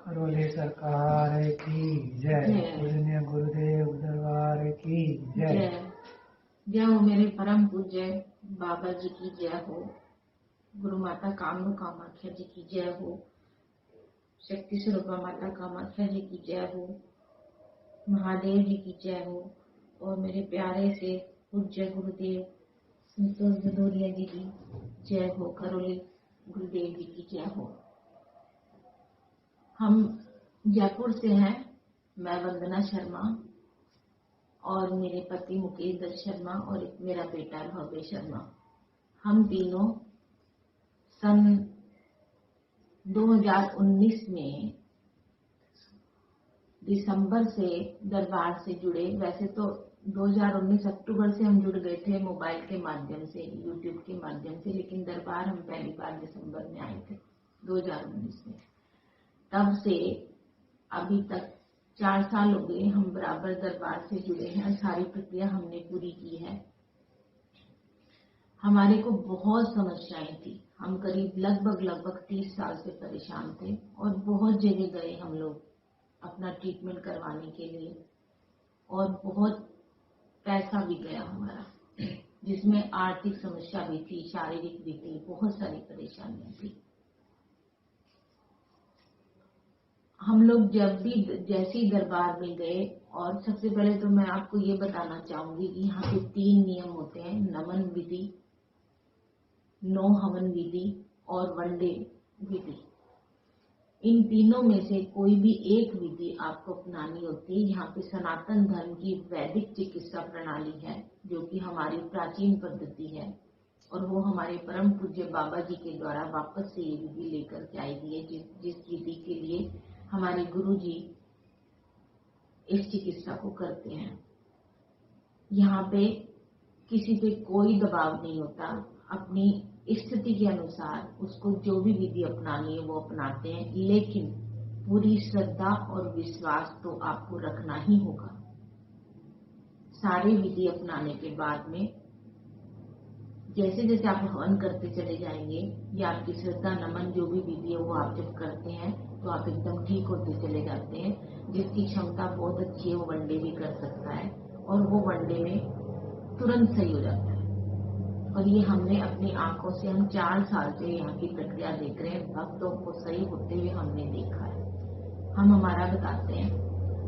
खरोले सरकार की जय। पूजनीय गुरुदेव दरबार की जय। जय हो मेरे परम पूज्य बाबा जी की जय हो। गुरु माता कामरू कामाख्या जी की जय हो। शक्ति स्वरूपा माता कामाख्या जी की जय हो। महादेव जी की जय हो। और मेरे प्यारे से पूज्य गुरुदेव संतोष भदौरिया जी की जय हो। खरोले गुरुदेव जी की जय हो। हम जयपुर से हैं। मैं वंदना शर्मा और मेरे पति मुकेश दत्त शर्मा और एक मेरा बेटा भव्य शर्मा। हम तीनों सन 2019 में दिसंबर से दरबार से जुड़े। वैसे तो 2019 अक्टूबर से हम जुड़ गए थे मोबाइल के माध्यम से, यूट्यूब के माध्यम से, लेकिन दरबार हम पहली बार दिसंबर में आए थे 2019 में। तब से अभी तक 4 साल हो गए हम बराबर दरबार से जुड़े हैं। सारी प्रक्रिया हमने पूरी की है। हमारे को बहुत समस्याएं थी। हम करीब लगभग 30 साल से परेशान थे और बहुत जगह गए हम लोग अपना ट्रीटमेंट करवाने के लिए और बहुत पैसा भी गया हमारा, जिसमें आर्थिक समस्या भी थी, शारीरिक भी थी, बहुत सारी परेशानियां थी। हम लोग जब भी जैसे ही दरबार में गए, और सबसे पहले तो मैं आपको ये बताना चाहूंगी कि यहाँ पे 3 नियम होते हैं: नमन विधि, 9 हवन विधि और वनडे विधि। इन तीनों में से कोई भी एक विधि आपको अपनानी होती है। यहाँ पे सनातन धर्म की वैदिक चिकित्सा प्रणाली है, जो कि हमारी प्राचीन पद्धति है और वो हमारे परम पूज्य बाबा जी के द्वारा वापस से ये विधि लेकर के आई गई है, जिस विधि के लिए हमारे गुरु जी इस चिकित्सा को करते हैं। यहाँ पे किसी पे कोई दबाव नहीं होता। अपनी स्थिति के अनुसार उसको जो भी विधि अपनानी है वो अपनाते हैं, लेकिन पूरी श्रद्धा और विश्वास तो आपको रखना ही होगा। सारी विधि अपनाने के बाद में जैसे जैसे आप हवन करते चले जाएंगे या आपकी श्रद्धा नमन जो भी विधि है वो आप जब करते हैं तो आप एकदम ठीक होते चले जाते हैं। जिसकी क्षमता बहुत अच्छी है वो वनडे भी कर सकता है और वो वनडे में तुरंत सही हो जाता है। और ये हमने अपनी आंखों से, हम 4 साल से यहाँ की प्रक्रिया देख रहे हैं। भक्तों को सही होते हुए हमने देखा है। हम हमारा बताते हैं,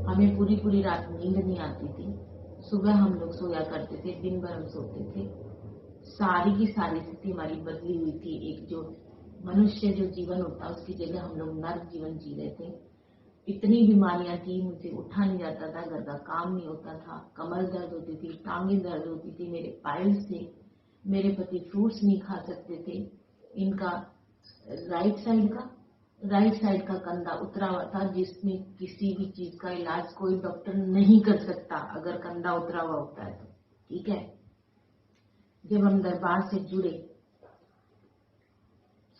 हमें पूरी रात नींद नहीं आती थी। सुबह हम लोग सोया करते थे, दिन भर हम सोते थे। सारी की सारी स्थिति हमारी बदली हुई थी। एक जो मनुष्य जो जीवन होता है उसकी जगह हम लोग नर्क जीवन जी रहे थे। इतनी बीमारियां थी, मुझसे उठा नहीं जाता था, घर का काम नहीं होता था, कमर दर्द होती थी, टांगे दर्द होती थी, मेरे पाइल्स थे, मेरे पति फ्रूट्स नहीं खा सकते थे। इनका राइट साइड का कंधा उतरा हुआ था, जिसमें किसी भी चीज का इलाज कोई डॉक्टर नहीं कर सकता अगर कंधा उतरा हुआ होता है तो। ठीक है, जब हम दरबार से जुड़े,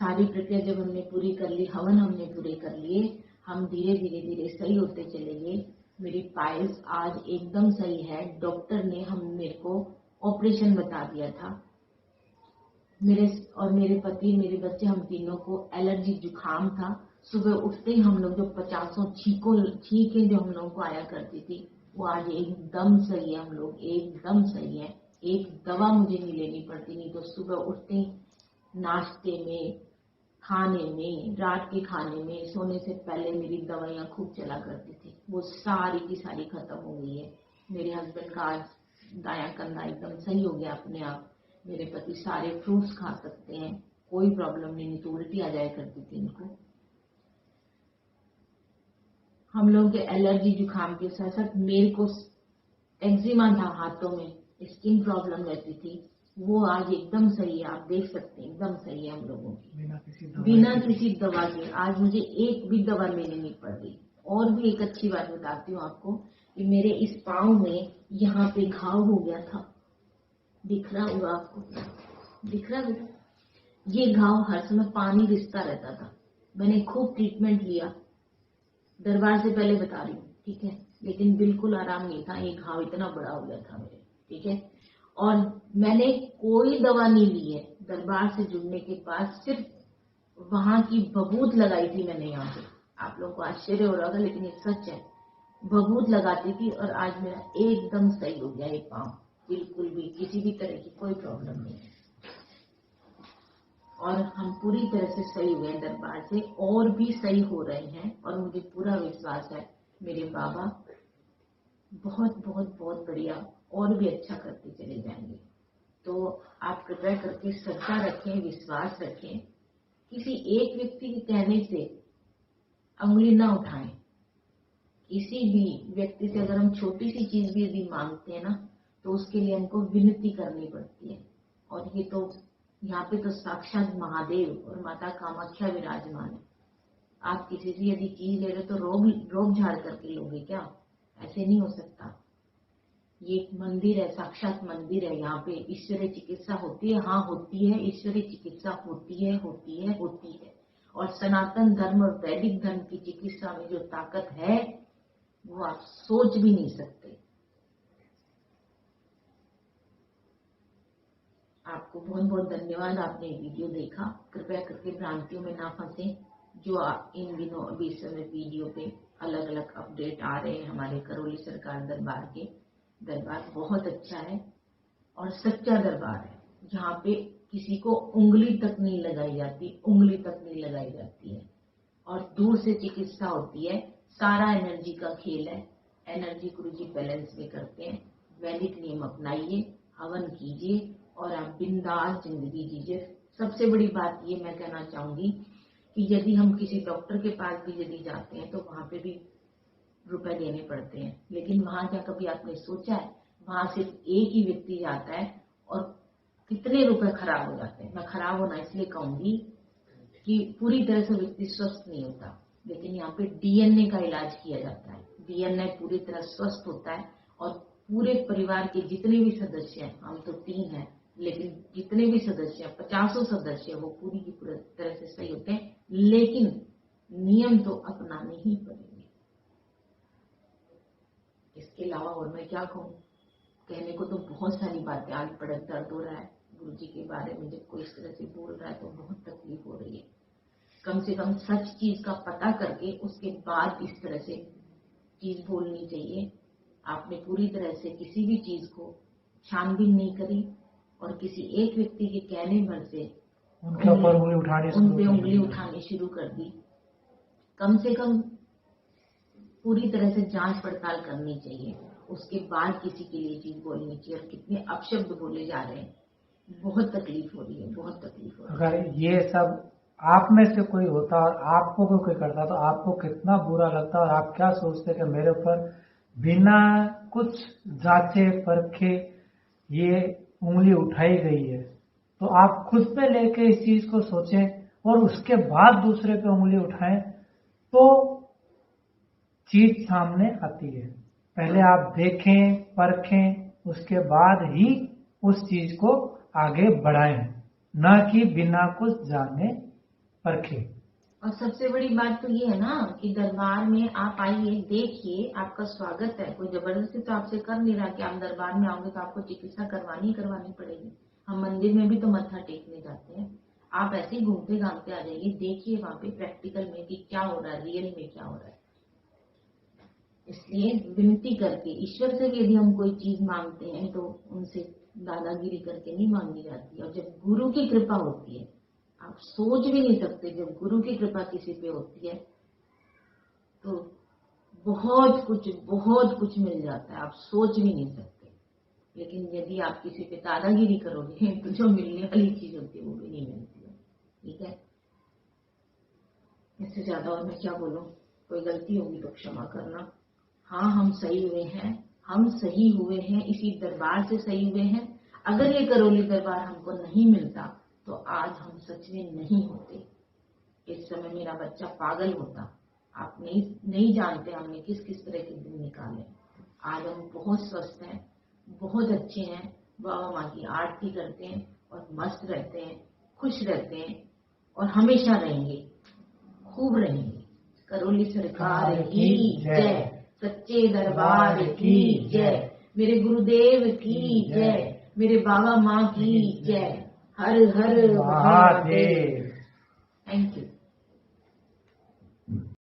सारी प्रक्रिया जब हमने पूरी कर ली, हवन हमने पूरे कर लिए, हम धीरे धीरे सही होते चले गए। मेरी पाइल्स आज एकदम सही है। डॉक्टर ने मेरे को ऑपरेशन बता दिया था। मेरे पति, मेरे बच्चे, हम तीनों को एलर्जी जुकाम था। सुबह उठते ही हम लोग जो 50 छींकें जो हम लोगों को आया करती थी वो आज एकदम सही है। हम लोग एकदम सही है। एक दवा मुझे नहीं लेनी पड़ती। नहीं तो सुबह उठते ही नाश्ते में, खाने में, रात के खाने में, सोने से पहले मेरी दवाइयां खूब चला करती थी। वो सारी की सारी खत्म हो गई है। मेरे हस्बैंड का आज दायां कंधा एकदम सही हो गया अपने आप। मेरे पति सारे फ्रूट्स खा सकते हैं, कोई प्रॉब्लम नहीं तो उल्टी आ जाया करती थी इनको। हम लोग के एलर्जी जुकाम के साथ साथ मेरे को एक्जिमा था हाथों में, स्किन प्रॉब्लम रहती थी, वो आज एकदम सही है। आप देख सकते हैं एकदम सही है हम लोगों की, बिना किसी दवा के। आज मुझे एक भी दवा लेनी नहीं पड़ रही। और भी एक अच्छी बात बताती हूँ आपको कि मेरे इस पाँव में यहाँ पे घाव हो गया था। दिख रहा होगा आपको, दिख रहा होगा। ये घाव हर समय पानी रिसता रहता था। मैंने खूब ट्रीटमेंट लिया, दरबार से पहले बता रही हूँ, ठीक है, लेकिन बिल्कुल आराम नहीं था। ये घाव इतना बड़ा हो गया था मेरे, ठीक है। और मैंने कोई दवा नहीं ली है। दरबार से जुड़ने के बाद सिर्फ वहां की बबूत लगाई थी मैंने यहाँ पे। आप लोगों को आश्चर्य हो रहा होगा, लेकिन ये सच है। भभूत लगाती थी और आज मेरा एकदम सही हो गया ये पाँव, बिल्कुल भी किसी भी तरह की कोई प्रॉब्लम नहीं है। और हम पूरी तरह से सही हुए हैं दरबार से, और भी सही हो रहे हैं। और मुझे पूरा विश्वास है मेरे बाबा बहुत बहुत बहुत बढ़िया और भी अच्छा करते चले जाएंगे। तो आप कृपया करके श्रद्धा रखें, विश्वास रखें। किसी एक व्यक्ति के कहने से अंगुली ना उठाएं। किसी भी व्यक्ति से अगर हम छोटी सी चीज भी यदि मांगते हैं ना, तो उसके लिए हमको विनती करनी पड़ती है। और ये तो यहाँ पे तो साक्षात महादेव और माता कामाख्या विराजमान है। आप किसी से यदि चीज ले रहे तो रोब झाड़ करके लोगे क्या? ऐसे नहीं हो सकता। ये एक मंदिर है, साक्षात मंदिर है। यहाँ पे ईश्वरीय चिकित्सा होती है, हाँ होती है, ईश्वरीय चिकित्सा होती है, होती है, होती है। और सनातन धर्म और वैदिक धर्म की चिकित्सा में जो ताकत है वो आप सोच भी नहीं सकते। आपको बहुत बहुत धन्यवाद, आपने वीडियो देखा। कृपया करके भ्रांतियों में ना फंसे। जो इन दिनों अभी इस समय वीडियो पे अलग अलग अपडेट आ रहे हैं हमारे करौली सरकार दरबार के, दरबार बहुत अच्छा है और सच्चा दरबार है। जहाँ पे किसी को उंगली तक नहीं लगाई जाती, उंगली तक नहीं लगाई जाती है। और दूर से चिकित्सा होती है। सारा एनर्जी का खेल है। एनर्जी गुरुजी बैलेंस में करते हैं। वैदिक नियम अपनाइए, हवन कीजिए और आप बिंदास जिंदगी जीजिए। सबसे बड़ी बात ये मैं कहना चाहूंगी कि यदि हम किसी डॉक्टर के पास भी यदि जाते हैं तो वहां पे भी रुपए देने पड़ते हैं। लेकिन वहां जा कभी आपने सोचा है, वहां सिर्फ एक ही व्यक्ति जाता है और कितने रुपए खराब हो जाते हैं। मैं खराब होना इसलिए कहूंगी कि पूरी तरह से व्यक्ति स्वस्थ नहीं होता। लेकिन यहाँ पे डीएनए का इलाज किया जाता है। डीएनए पूरी तरह स्वस्थ होता है और पूरे परिवार के जितने भी सदस्य हैं, हम तो 3 हैं, लेकिन जितने भी सदस्य हैं, 50 सदस्य, वो पूरी की पूरी तरह से सही होते हैं। लेकिन नियम तो अपनाने ही पड़ेंगे। इसके अलावा और मैं क्या कहूँ? कहने को तो बहुत सारी बातें। आज बड़ा दर्द हो रहा है गुरु जी के बारे में। जब कोई इस तरह से बोल रहा है तो बहुत तकलीफ हो रही है। कम से कम सच चीज का पता करके उसके बाद इस तरह से चीज बोलनी चाहिए। आपने पूरी तरह से किसी भी चीज को छानबीन नहीं करी और किसी एक व्यक्ति के कहने भर से उनके ऊपर उंगली उठानी शुरू कर दी। कम से कम पूरी तरह से जांच पड़ताल करनी चाहिए, उसके बाद किसी के लिए चीज बोलनी चाहिए। और कितने अपशब्द बोले जा रहे हैं, बहुत तकलीफ हो रही है, बहुत तकलीफ हो रही है। अगर ये सब आप में से कोई होता और आपको कोई करता तो आपको कितना बुरा लगता और आप क्या सोचते कि मेरे ऊपर बिना कुछ जांचे परखे ये उंगली उठाई गई है। तो आप खुद पे लेके इस चीज को सोचें और उसके बाद दूसरे पे उंगली उठाएं तो चीज सामने आती है। पहले आप देखें, परखें, उसके बाद ही उस चीज को आगे बढ़ाएं, न कि बिना कुछ जाने परखे। और सबसे बड़ी बात तो ये है ना कि दरबार में आप आइए, देखिए, आपका स्वागत है। कोई जबरदस्ती तो आपसे कर नहीं रहा कि आप दरबार में आओगे तो आपको चिकित्सा करवानी पड़ेगी। हम मंदिर में भी तो मत्था टेकने जाते हैं। आप ऐसे ही घूमते घामते आ जाइए, देखिए वहां पे प्रैक्टिकल में कि क्या हो रहा है, रियल में क्या हो रहा है। इसलिए विनती करके, ईश्वर से भी यदि हम कोई चीज मांगते हैं तो उनसे दादागिरी करके नहीं मांगी जाती। और जब गुरु की कृपा होती है, आप सोच भी नहीं सकते, जब गुरु की कृपा किसी पे होती है तो बहुत कुछ मिल जाता है। आप सोच भी नहीं सकते। लेकिन यदि आप किसी पे दादागिरी करोगे तो जो मिलने वाली चीज होती है वो भी नहीं मिलती है। ठीक है, इससे ज्यादा और मैं क्या बोलूं? कोई गलती होगी तो क्षमा करना। हाँ, हम सही हुए हैं, हम सही हुए हैं, इसी दरबार से सही हुए हैं। अगर ये करौली दरबार हमको नहीं मिलता तो आज हम सच में नहीं होते। इस समय मेरा बच्चा पागल होता। आप नहीं जानते हमने किस किस तरह के दिन निकाले। आज हम बहुत स्वस्थ हैं, बहुत अच्छे हैं, बाबा माँ की आरती करते हैं और मस्त रहते हैं, खुश रहते हैं और हमेशा रहेंगे, खूब रहेंगे। करौली सरकार की जय, सच्चे दरबार की जय, मेरे गुरुदेव की जय, मेरे बाबा माँ की जय। हर हर महादेव। Thank you.